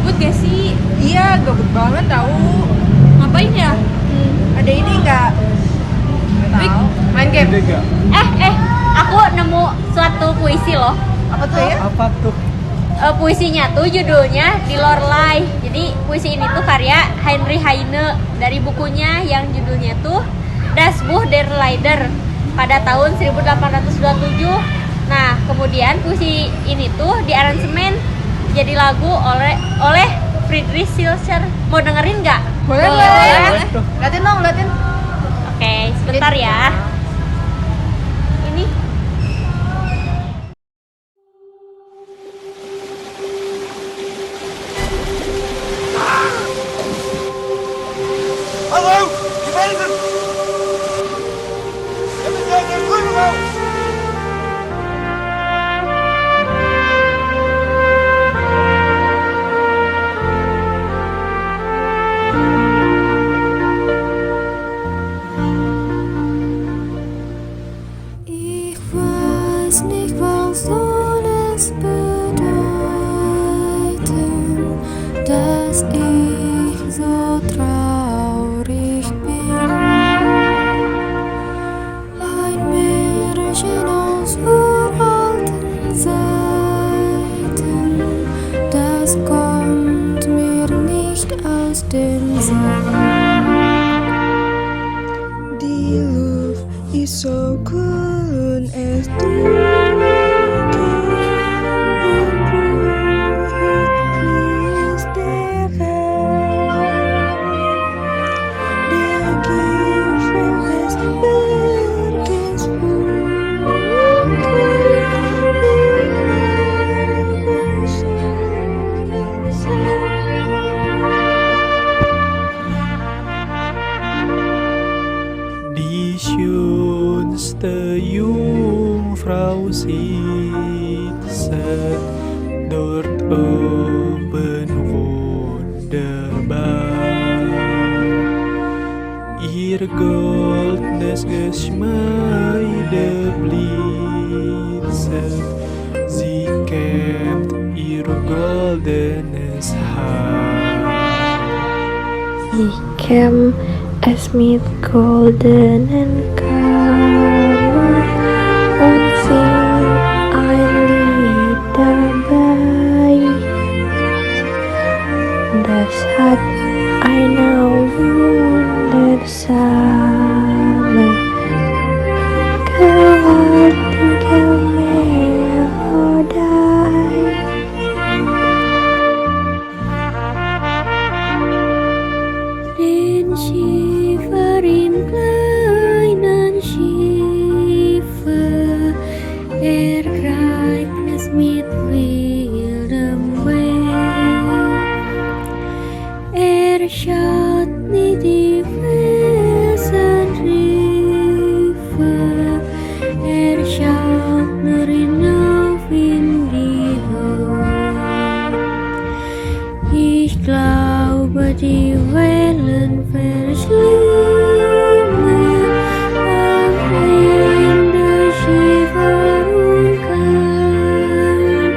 Gabut gak sih? Iya, gabut banget tahu. Ngapain ya? Ada ini nggak? Tahu. Main game. Aku nemu suatu puisi loh. Apa tuh ya? Apa tuh? Puisinya tuh judulnya Di Lorelei. Jadi puisi ini tuh karya Heinrich Heine dari bukunya yang judulnya tuh Das Buch der Lieder pada tahun 1827. Nah, kemudian puisi ini tuh diaransemen jadi lagu oleh Friedrich Schiller. Mau dengerin nggak? Boleh. Liatin dong, liatin. Oke, sebentar ya. Ini Hallo, je bent er! Je bent er terug. Ich weiß nicht, was soll es bedeuten, dass ich so traurig bin. Ein Märchen aus uralten Zeiten, das kommt mir nicht aus dem Sinn. Die Luft ist so cool und es fließt der Gipfel des Berges Die schönste Jungfrau sitzt dort oben wunderbar. Ihr goldenes Geschmeide blitzet, sie kämmt ihr goldenes Haar. Ich kämm es mit goldenen Kammern und sing ein Lied dabei. Das hat eine wundersame, gewaltige Melodie. Den Schiefer im kleinen Schiffe ergreift es mit wildem Weg. Er schaut nicht die Felsenriffe, er schaut nur hinauf in die Höhe. Ich glaube, die Wellen verschlingen am Ende Schiffer und Kahn.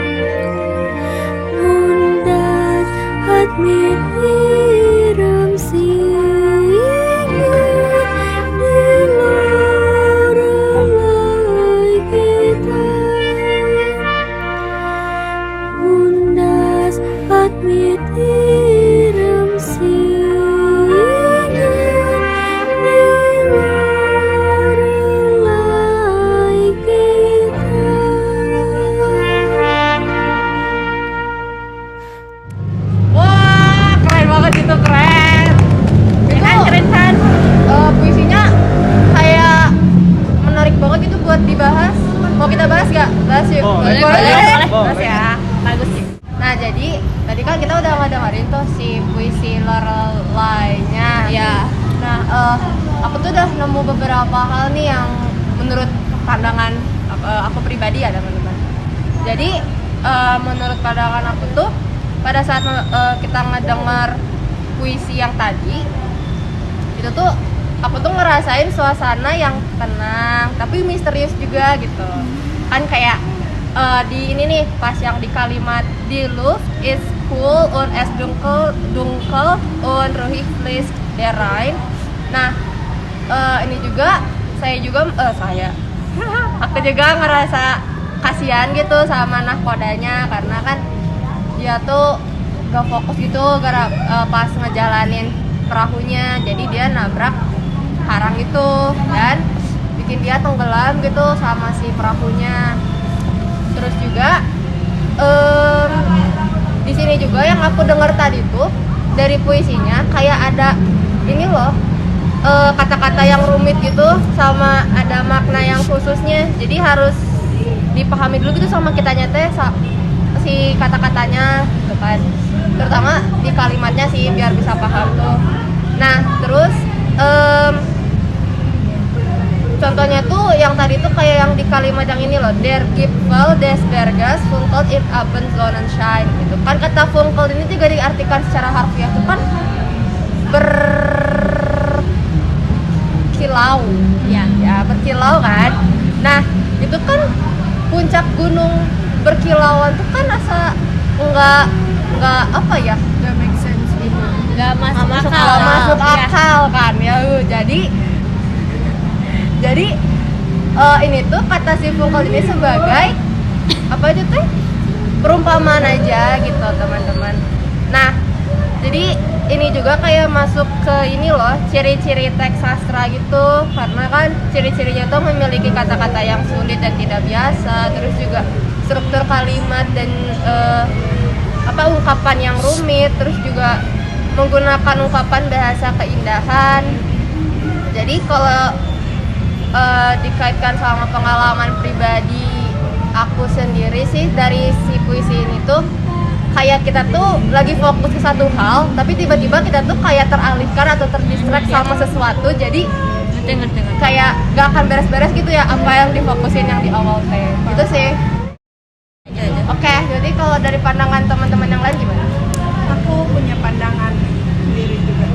Und das hat mit ihrem Singen die Lorelei getan. Und das hat mit ihrem Singen die Lorelei getan. Wah, keren banget itu, keren. keren kan? Puisinya kayak menarik banget itu buat dibahas. Mau kita bahas nggak? Bahas yuk. Boleh. Bahas ya. Bagus sih. Nah, jadi tadi kan kita udah dengerin tuh si puisi Lorelei-nya. Ya. Nah, aku tuh udah nemu beberapa hal nih yang menurut pandangan aku pribadi ya, teman-teman. Jadi menurut pandangan aku tuh pada saat kita ngedengar puisi yang tadi itu tuh aku tuh ngerasain suasana yang tenang tapi misterius juga gitu. Kan kayak di ini nih pas yang di kalimat di Luft is cool und es dunkel und ruhig fließt der Rhein. Nah ini juga aku juga ngerasa kasihan gitu sama nahkodanya karena kan dia tuh gak fokus gitu pas ngejalanin perahunya, jadi dia nabrak karang itu dan bikin dia tenggelam gitu sama si perahunya. Terus juga di sini juga yang aku dengar tadi tuh dari puisinya kayak ada ini loh kata-kata yang rumit gitu sama ada makna yang khususnya, jadi harus dipahami dulu gitu sama kitanya teh si kata-katanya gitu kan, terutama di kalimatnya sih biar bisa paham tuh. Nah terus contohnya tuh yang tadi tuh kayak yang di kalimat yang ini loh, der Gipfel des Berges funkelt in Abendsonnenschein gitu kan. Kata funkelt ini juga diartikan secara harfiah tuh kan berkilau ya berkilau kan. Nah itu kan puncak gunung berkilauan tuh kan asa nggak apa ya, nggak make sense gitu, nggak masuk akal kan ya. Jadi ini tuh kata si Funkelt ini sebagai apa itu teh perumpamaan aja gitu teman-teman. Nah jadi ini juga kayak masuk ke ini loh ciri-ciri teks sastra gitu, karena kan ciri-cirinya tuh memiliki kata-kata yang sulit dan tidak biasa, terus juga struktur kalimat dan ungkapan yang rumit, terus juga menggunakan ungkapan bahasa keindahan. Jadi kalau dikaitkan sama pengalaman pribadi aku sendiri sih dari si puisi ini tuh kayak kita tuh lagi fokus ke satu hal tapi tiba-tiba kita tuh kayak teralihkan atau terdistract sama sesuatu, jadi kayak gak akan beres-beres gitu ya apa yang difokusin yang di awal teh gitu sih. Oke, jadi kalau dari pandangan teman-teman yang lain gimana? Aku punya pandangan sendiri juga.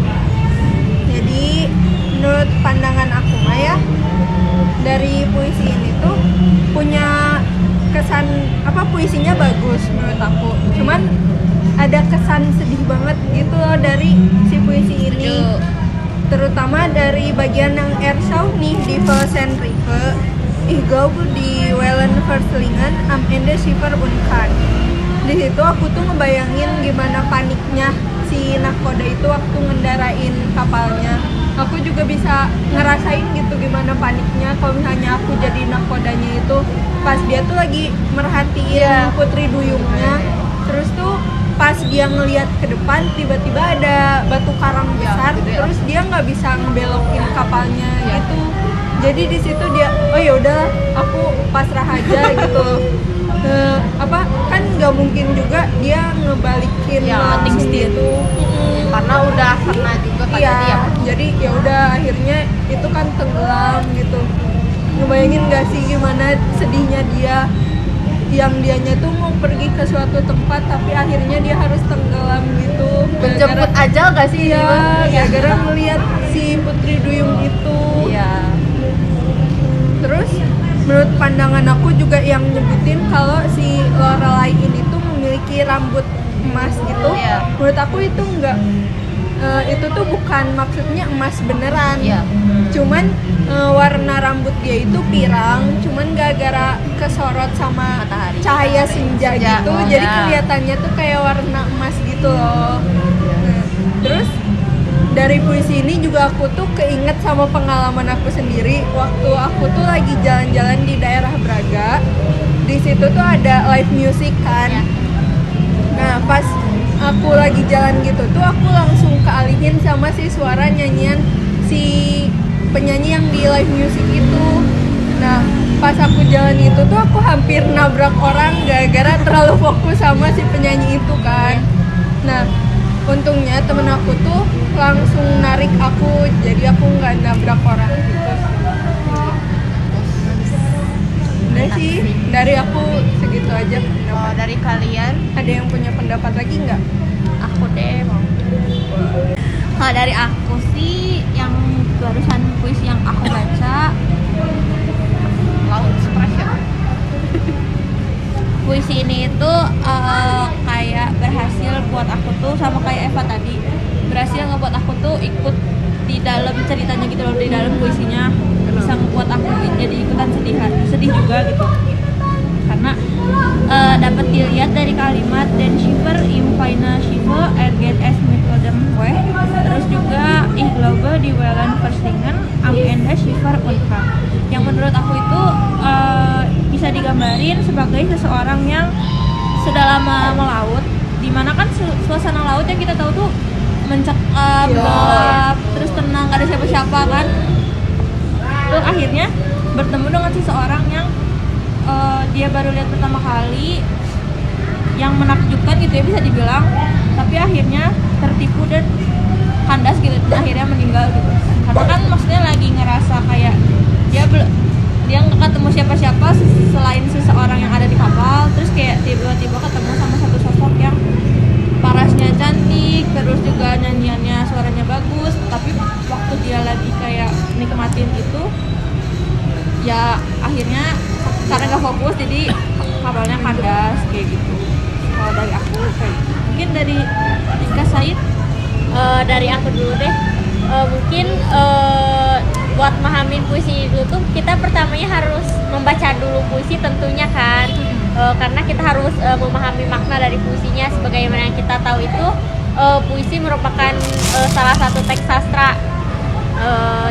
Jadi menurut pandangan aku mah ya, dari puisi ini tuh punya kesan puisinya bagus menurut aku. Cuman ada kesan sedih banget gitu loh dari si puisi ini. Terutama dari bagian yang Ersau nih di Velsenrive. Ich glaube die Wellen verslingen am Ende Schiffer unkan. Di situ aku tuh ngebayangin gimana paniknya si nahkoda itu waktu ngendarain kapalnya. Aku juga bisa ngerasain gitu gimana paniknya kalau misalnya aku jadi nahkodanya itu pas dia tuh lagi merhatiin putri duyungnya, terus tuh pas dia ngelihat ke depan tiba-tiba ada batu karang besar, terus dia nggak bisa ngebelokin kapalnya gitu. Jadi di situ dia oh ya udah aku pasrah aja gitu. Kan nggak mungkin juga dia ngebalikin langsung gitu. Karena udah kena juga kan dia. Jadi ya udah akhirnya itu kan tenggelam gitu. Ngebayangin nggak sih gimana sedihnya dia, yang dianya tuh mau pergi ke suatu tempat tapi akhirnya dia harus tenggelam gitu. Menjemput ajal gak sih? Iya, gara-gara melihat si putri duyung itu. Iya. Terus menurut pandangan aku juga yang nyebutin kalau si Lorelai ini tuh memiliki rambut emas gitu. Menurut aku itu enggak, itu tuh bukan maksudnya emas beneran. Cuman warna rambut dia itu pirang, cuman gara-gara kesorot sama matahari, cahaya senja gitu, jadi kelihatannya tuh kayak warna emas gitu loh. Terus dari puisi ini juga aku tuh keinget sama pengalaman aku sendiri waktu aku tuh lagi jalan-jalan di daerah Braga. Di situ tuh ada live music kan. Nah pas aku lagi jalan gitu tuh aku langsung kealihin sama si suara nyanyian si penyanyi yang di live music itu. Nah pas aku jalan itu tuh aku hampir nabrak orang gara-gara terlalu fokus sama si penyanyi itu kan. Nah untungnya temen aku tuh langsung narik aku, jadi aku nggak nabrak orang gitu. Udah sih, dari aku segitu aja pendapat. Dari kalian Ada yang punya pendapat lagi nggak? Aku deh mau. Kalau dari aku sih yang barusan puisi yang aku baca laut stres ya. puisi ini itu kayak berhasil buat aku tuh sama kayak Eva tadi, berhasil ngebuat aku tuh ikut di dalam ceritanya gitu loh, di dalam puisinya bisa ngebuat aku jadi ikutan sedih juga gitu, karena dapat dilihat dari kalimat dan shiver im fina shiver and get as metodem way, terus juga ich glaube die Wellen Verstingen am Ende shiver unka, yang menurut aku itu bisa digambarin sebagai seseorang yang sudah lama melaut, dimana kan suasana laut yang kita tahu tuh mencekam, gelap, terus tenang, gak ada siapa-siapa kan. Terus akhirnya bertemu dengan seseorang yang dia baru lihat pertama kali, yang menakjubkan gitu ya bisa dibilang, tapi akhirnya tertipu dan kandas gitu, dan akhirnya meninggal gitu. Karena kan maksudnya lagi ngerasa kayak dia nggak ketemu siapa-siapa selain seseorang yang ada di kapal, terus kayak tiba-tiba ketemu sama satu sosok yang parasnya cantik, terus juga nyanyiannya suaranya bagus, tapi waktu dia lagi kayak nikmatin itu ya akhirnya karena nggak fokus jadi kapalnya kandas kayak gitu. Kalau dari aku kayak gitu. Mungkin dari Ika Said. Dari aku dulu deh, mungkin buat memahami puisi itu tuh kita pertamanya harus membaca dulu puisi tentunya kan, karena kita harus memahami makna dari puisinya. Sebagaimana yang kita tahu itu puisi merupakan salah satu teks sastra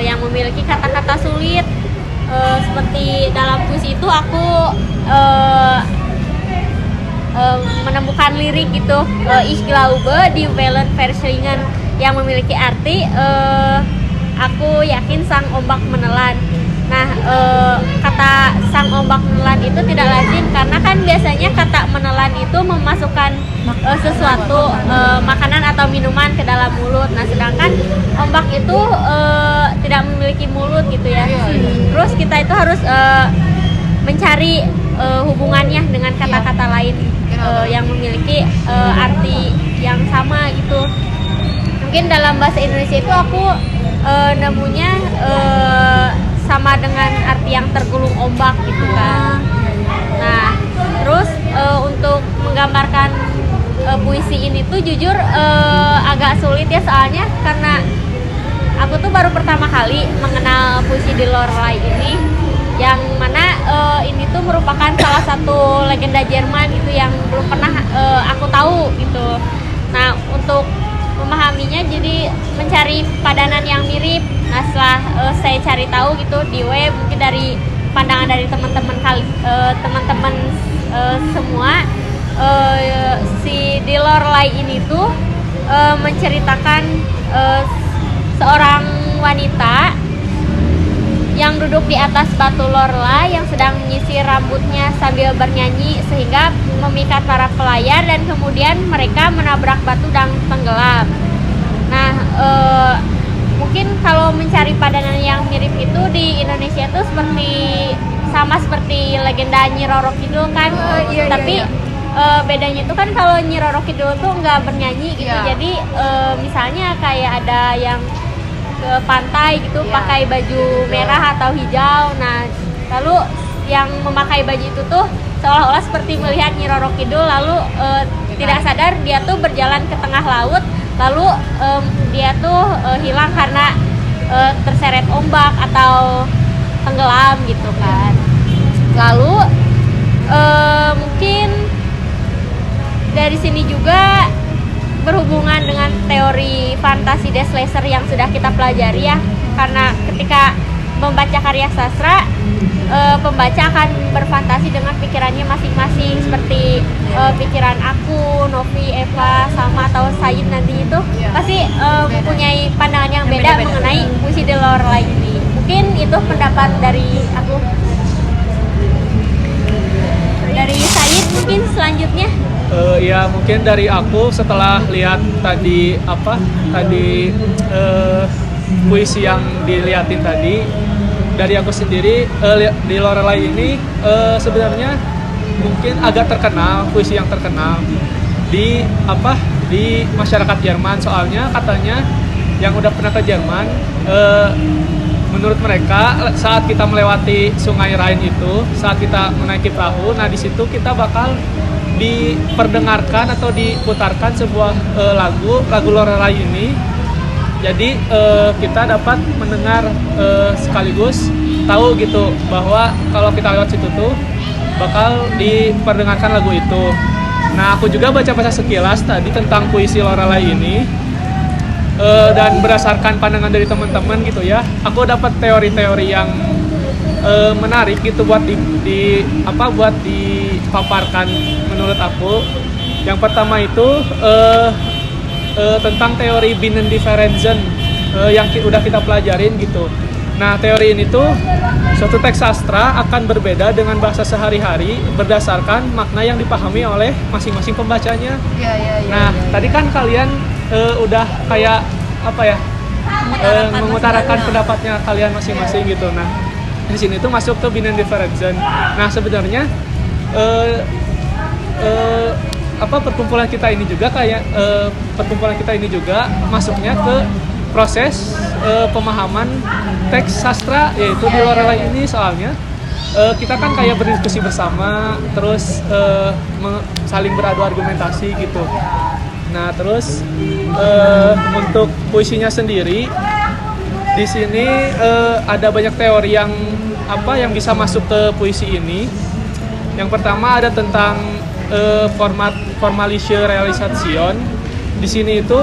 yang memiliki kata-kata sulit. Seperti dalam puisi itu aku menemukan lirik gitu, ich glaube die Wellen Verstingen, yang memiliki arti aku yakin sang ombak menelan. Nah, kata sang ombak menelan itu tidak lazim karena kan biasanya kata menelan itu memasukkan sesuatu makanan atau minuman ke dalam mulut. Nah, sedangkan ombak itu tidak memiliki mulut gitu ya. Terus kita itu harus mencari hubungannya dengan kata-kata lain yang memiliki arti yang sama gitu. Mungkin dalam bahasa Indonesia itu aku nemunya sama dengan arti yang tergulung ombak gitu kan. Nah, terus untuk menggambarkan puisi ini tuh jujur agak sulit ya, soalnya karena aku tuh baru pertama kali mengenal puisi di Lorelei ini, yang mana ini tuh merupakan salah satu legenda Jerman gitu yang belum pernah aku tahu gitu. Nah, untuk memahaminya jadi mencari padanan yang mirip. Nah, setelah saya cari tahu gitu di web, mungkin dari pandangan dari teman-teman semua, si di Lorelei ini tuh menceritakan seorang wanita yang duduk di atas batu Lorelei yang sedang menyisir rambutnya sambil bernyanyi sehingga memikat para pelayar, dan kemudian mereka menabrak batu dan tenggelam. Nah, mungkin kalau mencari padanan yang mirip itu di Indonesia tuh sama seperti legenda Nyi Roro Kidul kan, tapi bedanya itu kan kalau Nyi Roro Kidul tuh nggak bernyanyi gitu, jadi misalnya kayak ada yang ke pantai gitu pakai baju merah atau hijau. Nah, lalu yang memakai baju itu tuh seolah-olah seperti melihat Nyi Roro Kidul, lalu tidak sadar dia tuh berjalan ke tengah laut, lalu dia tuh hilang karena terseret ombak atau tenggelam gitu kan. Lalu mungkin dari sini juga berhubungan dengan teori fantasi des Leser yang sudah kita pelajari ya, karena ketika membaca karya sastra, pembaca akan berfantasi dengan pikirannya masing-masing, seperti pikiran aku, Novi, Eva, sama atau Said nanti itu pasti mempunyai pandangan yang beda mengenai puisi di Lorelei ini. Mungkin itu pendapat dari aku. Dari Said mungkin selanjutnya. Ya mungkin dari aku setelah lihat tadi puisi yang dilihatin tadi, dari aku sendiri di Lorelei ini sebenarnya mungkin agak terkenal, puisi yang terkenal di masyarakat Jerman, soalnya katanya yang udah pernah ke Jerman menurut mereka saat kita melewati Sungai Rhine itu, saat kita menaiki perahu, nah di situ kita bakal diperdengarkan atau diputarkan sebuah lagu Lorelai ini. Jadi kita dapat mendengar sekaligus tahu gitu bahwa kalau kita lewat situ tuh bakal diperdengarkan lagu itu. Nah, aku juga baca-baca sekilas tadi tentang puisi Lorelai ini, dan berdasarkan pandangan dari teman-teman gitu ya, aku dapat teori-teori yang menarik gitu buat buat dipaparkan menurut aku. Yang pertama itu tentang teori Binnendifferenzen yang udah kita pelajarin gitu. Nah, teori ini tuh suatu teks sastra akan berbeda dengan bahasa sehari-hari berdasarkan makna yang dipahami oleh masing-masing pembacanya. Nah, tadi kan kalian udah kayak mengutarakan pendapatnya kalian masing-masing gitu. Nah, di sini tuh masuk ke Binnendifferenzen. Nah, sebenarnya perkumpulan kita ini juga masuknya ke proses pemahaman teks sastra, yaitu di Lorelai ini. Soalnya kita kan kayak berdiskusi bersama, terus saling beradu argumentasi gitu. Nah, terus untuk puisinya sendiri di sini ada banyak teori yang bisa masuk ke puisi ini. Yang pertama ada tentang Formalische Realisation. Di sini itu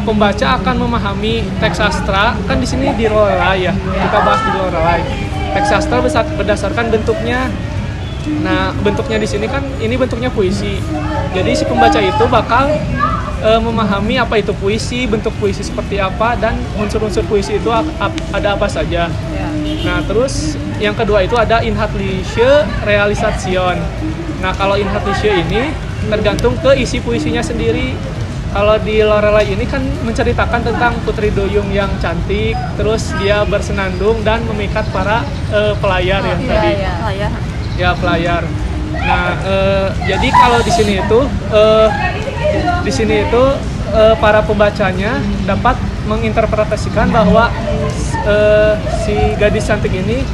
pembaca akan memahami teks sastra, kan di sini di Lorelai ya, kita bahas di Lorelai. Teks sastra berdasarkan bentuknya. Nah, bentuknya di sini kan ini bentuknya puisi. Jadi si pembaca itu bakal memahami apa itu puisi, bentuk puisi seperti apa, dan unsur-unsur puisi itu ada apa saja. Nah, terus yang kedua itu ada Inhaltliche Realisation. Nah, kalau Inhaltliche ini tergantung ke isi puisinya sendiri. Kalau di Lorelai ini kan menceritakan tentang Putri Duyung yang cantik, terus dia bersenandung dan memikat para pelayar tadi. Ya, pelayar. Nah, jadi kalau di sini itu para pembacanya dapat menginterpretasikan bahwa si gadis cantik ini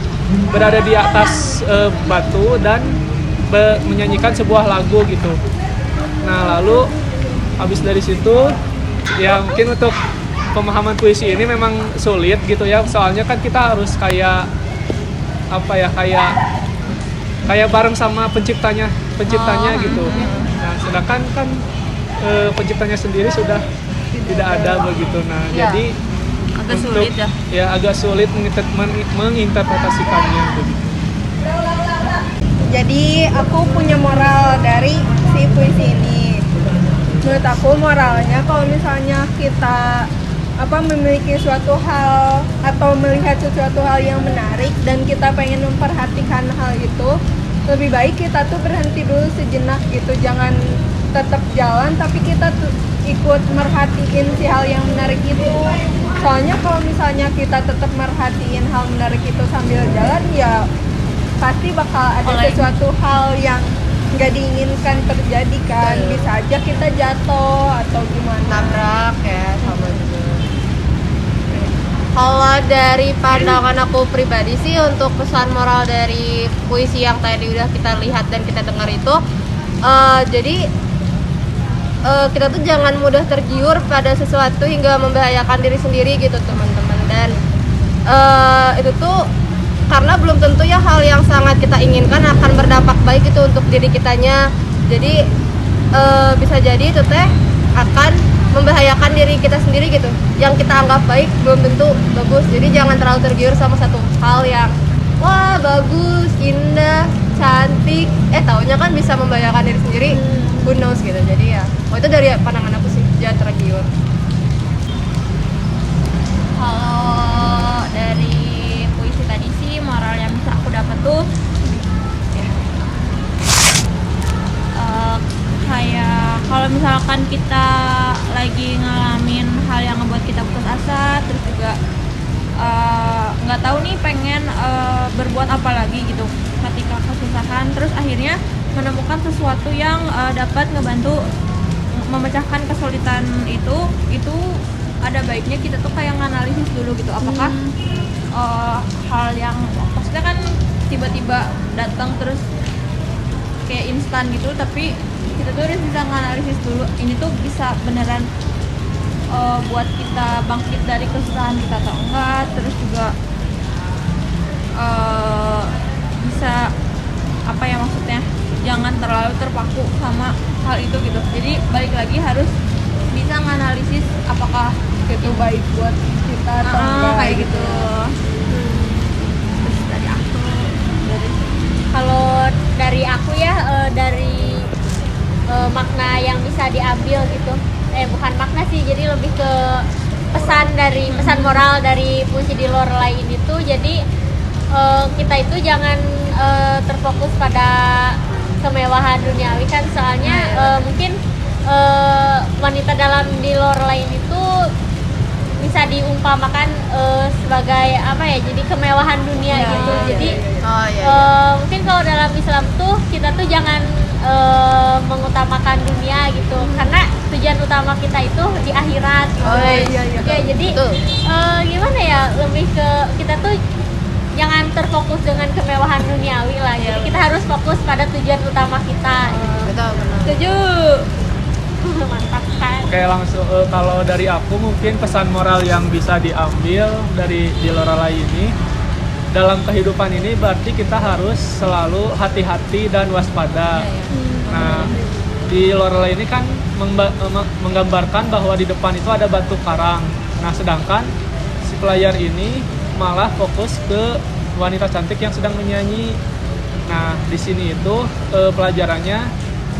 berada di atas batu dan menyanyikan sebuah lagu gitu. Nah, lalu habis dari situ ya mungkin untuk pemahaman puisi ini memang sulit gitu ya, soalnya kan kita harus kayak bareng sama penciptanya gitu. Nah, sedangkan kan penciptanya sendiri sudah tidak ada begitu. Nah, jadi Agak sulit ya. Agak sulit menginterpretasikannya begitu. Jadi aku punya moral dari si puisi ini. Menurut aku moralnya kalau misalnya kita memiliki suatu hal atau melihat sesuatu hal yang menarik dan kita pengen memperhatikan hal itu, lebih baik kita tuh berhenti dulu sejenak gitu, jangan tetap jalan tapi kita tuh ikut merhatiin si hal yang menarik itu. Soalnya kalau misalnya kita tetap merhatiin hal menarik itu sambil jalan, ya pasti bakal ada sesuatu hal yang nggak diinginkan terjadi kan. Bisa aja kita jatuh atau gimana, Nabrak ya, sama juga. Kalau dari pandangan aku pribadi sih, untuk pesan moral dari puisi yang tadi udah kita lihat dan kita dengar itu, jadi kita tuh jangan mudah tergiur pada sesuatu hingga membahayakan diri sendiri gitu teman-teman. Dan itu tuh karena belum tentu ya hal yang sangat kita inginkan akan berdampak baik itu untuk diri kitanya. Jadi bisa jadi itu teh akan membahayakan diri kita sendiri gitu. Yang kita anggap baik belum tentu bagus. Jadi jangan terlalu tergiur sama satu hal yang wah bagus, indah, cantik, taunya kan bisa membahayakan diri sendiri. Who knows gitu. Jadi ya, itu dari pandangan aku sih, jangan tergiur. Kalau dari puisi tadi sih, moral yang bisa aku dapat tuh kayak kalau misalkan kita lagi ngalamin hal yang ngebuat kita putus asa, terus juga nggak tahu nih pengen berbuat apa lagi gitu ketika kesusahan, terus akhirnya menemukan sesuatu yang dapat ngebantu memecahkan kesulitan itu ada baiknya kita tuh kayak nganalisis dulu gitu, apakah hal yang maksudnya kan tiba-tiba datang terus kayak instan gitu, tapi kita tuh harus bisa nganalisis dulu ini tuh bisa beneran buat kita bangkit dari kesusahan kita atau enggak, terus juga bisa apa ya maksudnya, jangan terlalu terpaku sama hal itu gitu. Jadi balik lagi harus bisa nganalisis apakah itu baik buat kita atau enggak kayak gitu. Terus dari aku, Kalau dari aku ya dari makna yang bisa diambil gitu. Bukan makna sih, jadi lebih ke pesan moral dari puisi di Lorelai ini tuh. Jadi kita itu jangan terfokus pada kemewahan duniawi kan, soalnya mungkin wanita dalam di Lorelai ini tuh bisa diumpamakan sebagai apa ya, jadi kemewahan dunia gitu. Jadi mungkin kalau dalam Islam tuh kita tuh jangan mengutamakan dunia gitu, karena tujuan utama kita itu di akhirat gitu. Ya, jadi gimana ya, lebih ke kita tuh jangan terfokus dengan kemewahan duniawi lah. Jadi kita harus fokus pada tujuan utama kita. Betul, benar. setuju. Mantap kan? Oke, langsung kalau dari aku mungkin pesan moral yang bisa diambil dari di Lorelai ini, dalam kehidupan ini berarti kita harus selalu hati-hati dan waspada. Nah, di Lorelai ini kan menggambarkan bahwa di depan itu ada batu karang. Nah, sedangkan si pelayar ini malah fokus ke wanita cantik yang sedang menyanyi. Nah, di sini itu pelajarannya,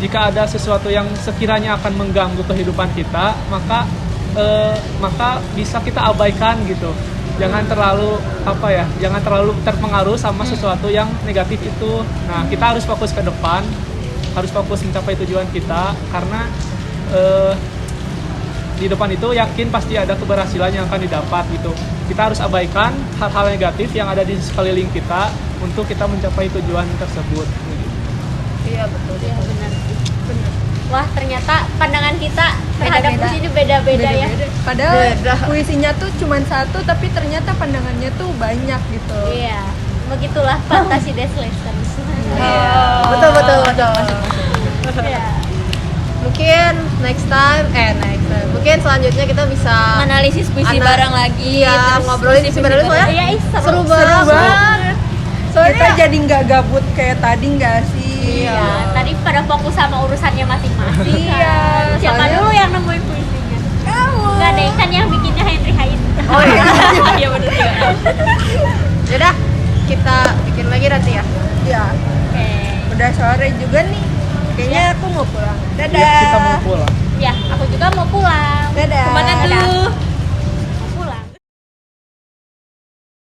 jika ada sesuatu yang sekiranya akan mengganggu kehidupan kita, maka bisa kita abaikan gitu. Jangan terlalu jangan terlalu terpengaruh sama sesuatu yang negatif itu. Nah, kita harus fokus ke depan, harus fokus mencapai tujuan kita, karena di depan itu yakin pasti ada keberhasilan yang akan didapat gitu. Kita harus abaikan hal-hal negatif yang ada di sekeliling kita untuk kita mencapai tujuan tersebut. Iya, betul. Iya benar. Wah, ternyata pandangan kita terhadap puisi ini beda-beda ya. Padahal puisinya tuh cuma satu, tapi ternyata pandangannya tuh banyak gitu. Iya, begitulah fantasi Deslessons. Betul. Iya. Mungkin next time, mungkin selanjutnya kita bisa Analisis puisi bareng lagi. Iya, terus ngobrolin puisi bareng soalnya Iya, seru banget. banget. Kita jadi nggak gabut kayak tadi nggak sih? Iya, tadi pada fokus sama urusannya masing-masing. Iya, Siapa soalnya- dulu yang nemuin puisinya? Kamu. Gak ada, kan yang bikinnya Henry Haine. Oh iya. Iya benar juga. Yaudah, kita bikin lagi nanti ya. Ya, Oke. udah sore juga nih. Kayaknya aku mau pulang. Dadah. Iya, kita mau